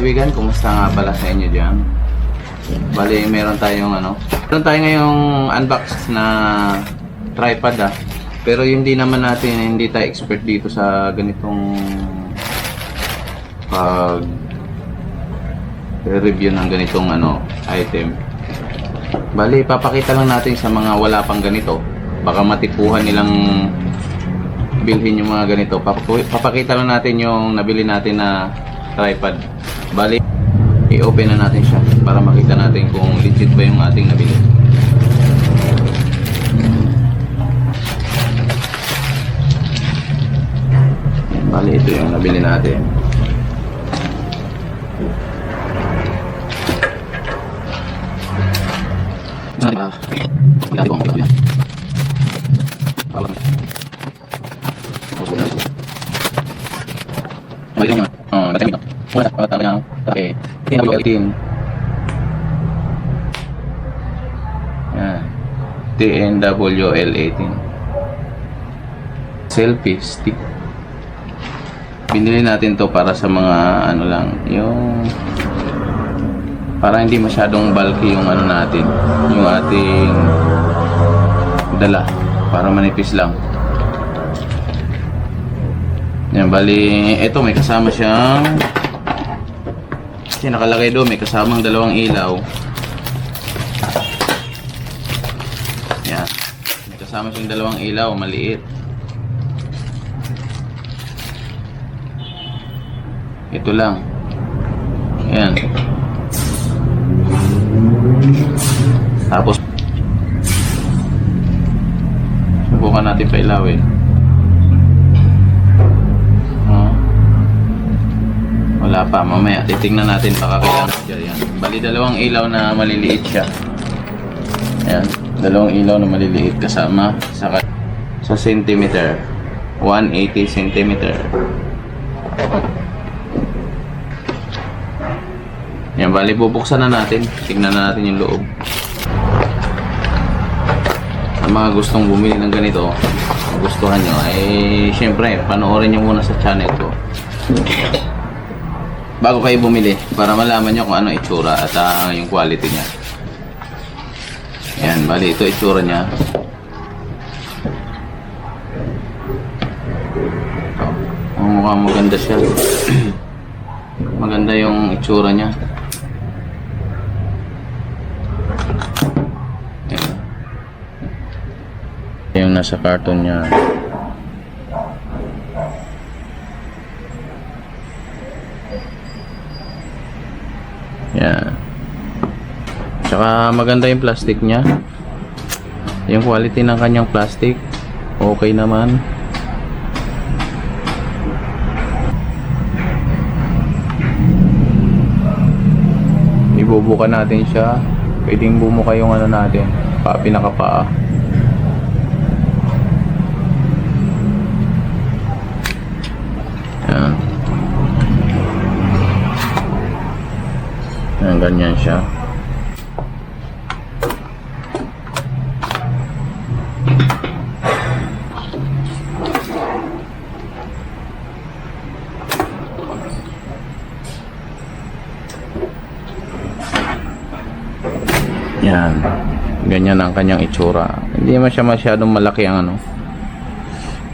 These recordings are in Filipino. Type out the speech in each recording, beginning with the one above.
kaibigan, kumusta nga pala sa inyo dyan? Bali, meron tayong ngayong unbox na tripod Pero hindi tayo expert dito sa ganitong pag review ng ganitong item. Bali, papakita lang natin sa mga wala pang ganito. Baka matipuhan nilang bilhin yung mga ganito. Papakita lang natin yung nabili natin na tripod. Bali, i-open na natin siya para makita natin kung legit ba yung ating nabili. Bali, ito yung nabili natin. TNWL18 selfie stick. Binili natin to para sa mga yung para hindi masyadong bulky yung natin, yung ating dala, para manipis lang. Yan, bali, ito may kasama siyang kasi nakalagay doon, may kasamang dalawang ilaw. Yan, may kasama siyang dalawang ilaw, maliit. Ito lang. Yan. Tapos subukan natin pailawin. Wala pa, mamaya titingnan natin baka kailangan dyan. Yan. Bali, dalawang ilaw na maliliit siya. Yan, dalawang ilaw na maliliit kasama sa centimeter, 180 centimeter. Yan, bali, bubuksan na natin. Tingnan na natin yung loob. Ang mga gustong bumili ng ganito, gustuhan nyo, syempre, panoorin nyo muna sa channel ko bago kayo bumili, para malaman nyo kung ano itsura at yung quality nya. Yan, bali, ito itsura nya. Mukhang maganda siya. Maganda yung itsura nya. Yung nasa carton niya. Yan. Tsaka maganda yung plastic niya. Yung quality ng kanyang plastic, okay naman. Ibubuka natin siya. Pwedeng bumuka yung natin, pinakapaa. Yan, ganyan siya. Yan, ganyan ang kanyang itsura. Hindi man siya masyadong malaki ang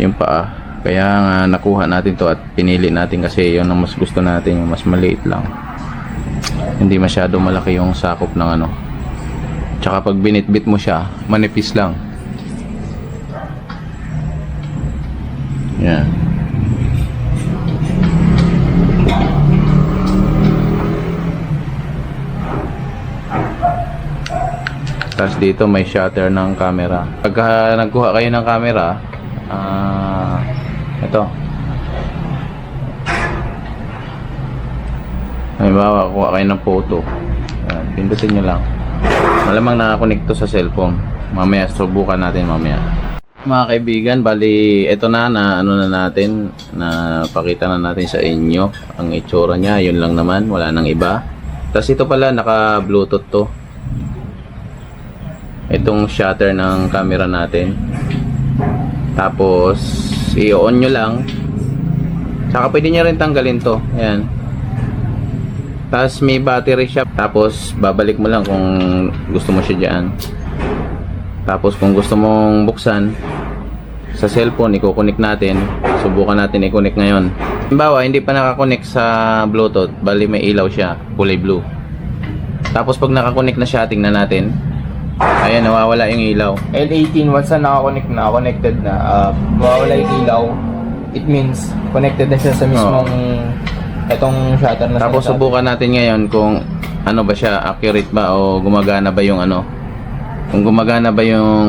yung paa. Kaya nga nakuha natin to at pinili natin kasi yun ang mas gusto natin, yung mas maliit lang. Hindi masyado malaki yung sakop ng Tsaka pag binitbit mo siya, manipis lang. Yan. Tapos dito may shutter ng camera. Pagka nagkuha kayo ng camera, ito. Halimbawa, kuha kayo ng photo. Ayan, pindutin nyo lang. Malamang nakakonect to sa cellphone. Mamaya, subukan natin mamaya. Mga kaibigan, bali, ito na natin, na pakita na natin sa inyo ang itsura niya. Yun lang naman, wala nang iba. Tapos ito pala, naka Bluetooth to. Itong shutter ng camera natin. Tapos, i-on nyo lang. Saka pwede nyo rin tanggalin to. Ayan. Tapos may battery siya. Tapos babalik mo lang kung gusto mo siya dyan. Tapos kung gusto mong buksan sa cellphone, i-connect natin. Subukan natin i-connect ngayon. Halimbawa, hindi pa nakakonect sa Bluetooth, bali may ilaw siya, kulay blue. Tapos pag nakakonect na siya, tingnan natin. Ayan, nawawala yung ilaw. L18, once na connected na, mawawala yung ilaw. It means, connected na siya sa mismong itong shutter na Tapos sinasabi. subukan natin ngayon kung ano ba siya, accurate ba o gumagana ba yung ano. Kung gumagana ba yung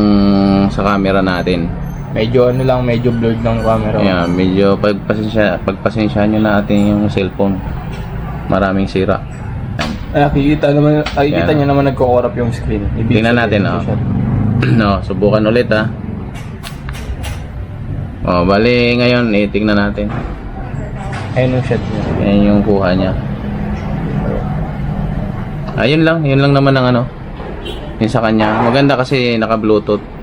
sa camera natin. Medyo medyo blurred ng camera. Ayan, medyo pagpasensyahan nyo natin yung cellphone. Maraming sira. Nakikita Yan. nyo naman nagko-corrupt yung screen. Tingnan natin, no, subukan ulit bali ngayon, tingnan natin. Ayun yung shot niya. Ayan yung kuha niya. Ayun lang, yun lang naman ang ano. Yung sa kanya. Maganda kasi naka-Bluetooth.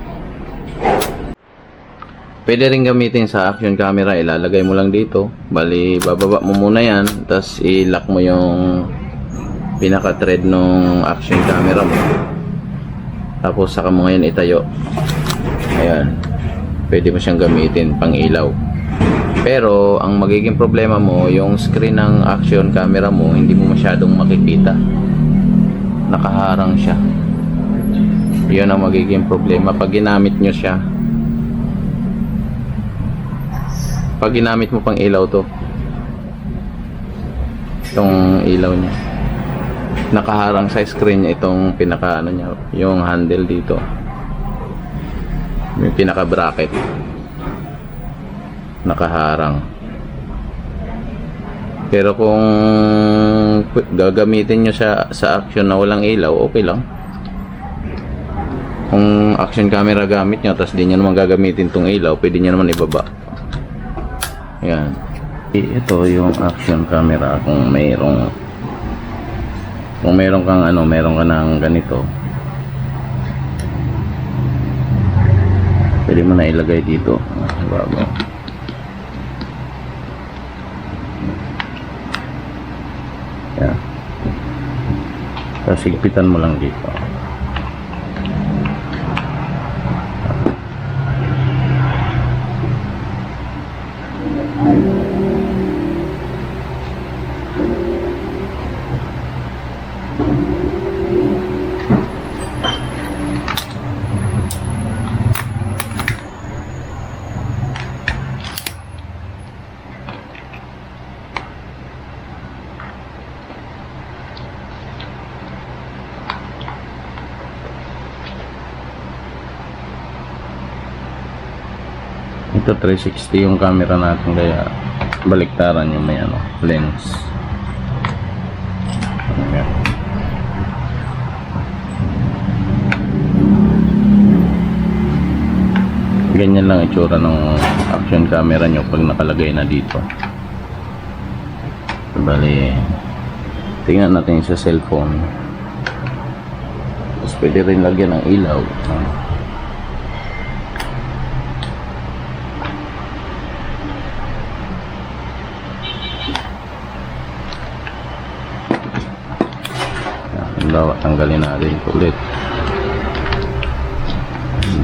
Pwede rin gamitin sa action camera. Ilalagay mo lang dito. Bali, bababa mo muna yan. Tapos i-lock mo yung pinaka-thread ng action camera mo. Tapos saka mo ngayon itayo. Ayan. Pwede mo siyang gamitin pang ilaw. Pero ang magiging problema mo, yung screen ng action camera mo, hindi mo masyadong makikita. Nakaharang siya. Yun ang magiging problema pag ginamit nyo siya. Pag ginamit mo pang ilaw to, itong ilaw niya, nakaharang sa screen niya itong pinaka ano niya, yung handle dito, yung pinaka bracket, nakaharang. Pero kung gagamitin nyo sa action na walang ilaw, okay lang. Kung action camera gamit nyo tapos di nyo naman gagamitin tong ilaw, pwede nyo naman ibaba. Yan. Ito yung action camera kung mayroong kang ano, mayroon ka ng ganito. Pwede mo na ilagay dito. Bago. Yan. Tapos higpitan mo lang dito. Ito 360 yung camera natin, kaya baliktaran yung may ano, lens. Ayan. Ganyan lang itsura ng action camera nyo pag nakalagay na dito. Bali, tingnan natin sa cellphone. Tapos pwede rin lagyan ng ilaw. Halimbawa, tanggalin natin ito ulit.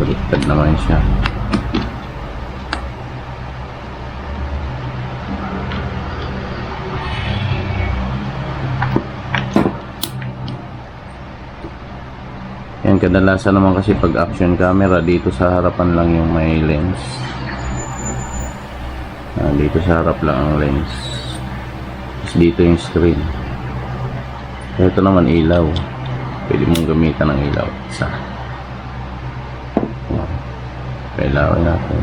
Baliktad naman siya. Yan, kadalasan naman kasi pag action camera, dito sa harapan lang yung may lens. Dito sa harap lang ang lens. Tapos dito yung screen. Ito naman ilaw. Pwede mong gamitan ng ilaw. Isa. Kailawin natin.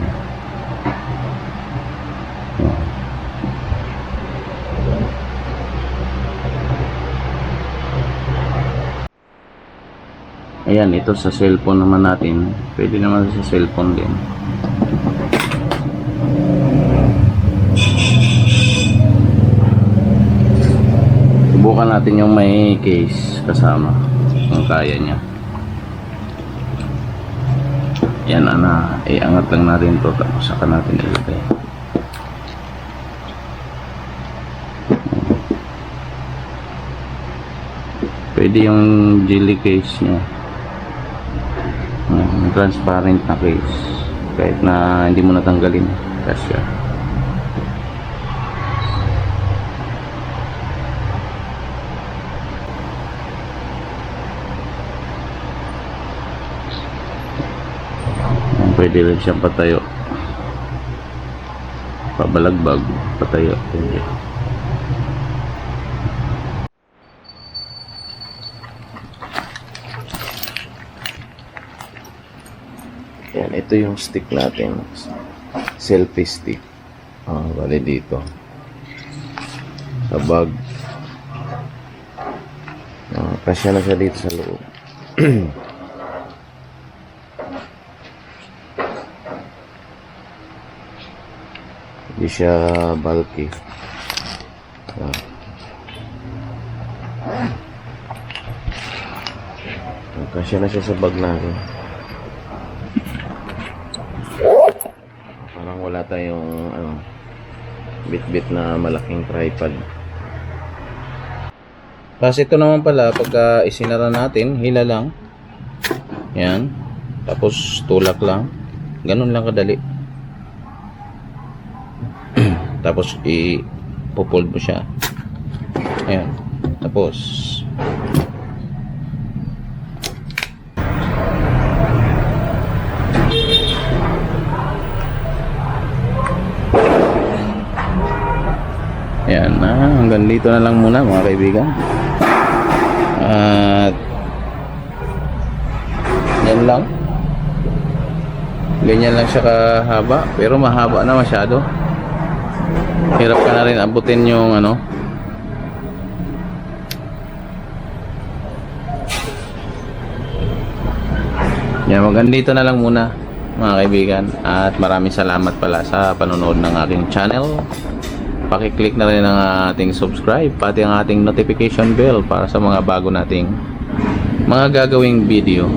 Ayan, ito sa cellphone naman natin. Pwede naman sa cellphone din. Subukan natin yung may case kasama, kung kaya niya. Yan, iangat lang natin to, tapos saka natin ilagay. Pwede yung jelly case niya. Transparent na case. Kahit na hindi mo natanggalin. Kasya. Pwede rin siyang patayo. Pabalagbag. Patayo. Pwede. Yan, ito yung stick natin. Selfie stick. Bali dito. Sa bag. Kasya na siya dito sa loob. Hindi siya bulky. Kasya na siya sa bag natin. Parang wala tayong bit-bit na malaking tripod. Tapos ito naman pala, pagka isinara natin, hila lang. Yan. Tapos tulak lang. Ganun lang kadali. Tapos ipopold mo siya. Ayan. Tapos ayan na, hanggang dito na lang muna mga kaibigan. At yan lang. Ganyan lang siya kahaba, pero mahaba na masyado. Hirap ka na rin abutin yung yan, hanggang dito na lang muna mga kaibigan. At maraming salamat pala sa panonood ng aking channel. Paki-click na rin ang ating subscribe, pati ang ating notification bell para sa mga bago nating mga gagawing video.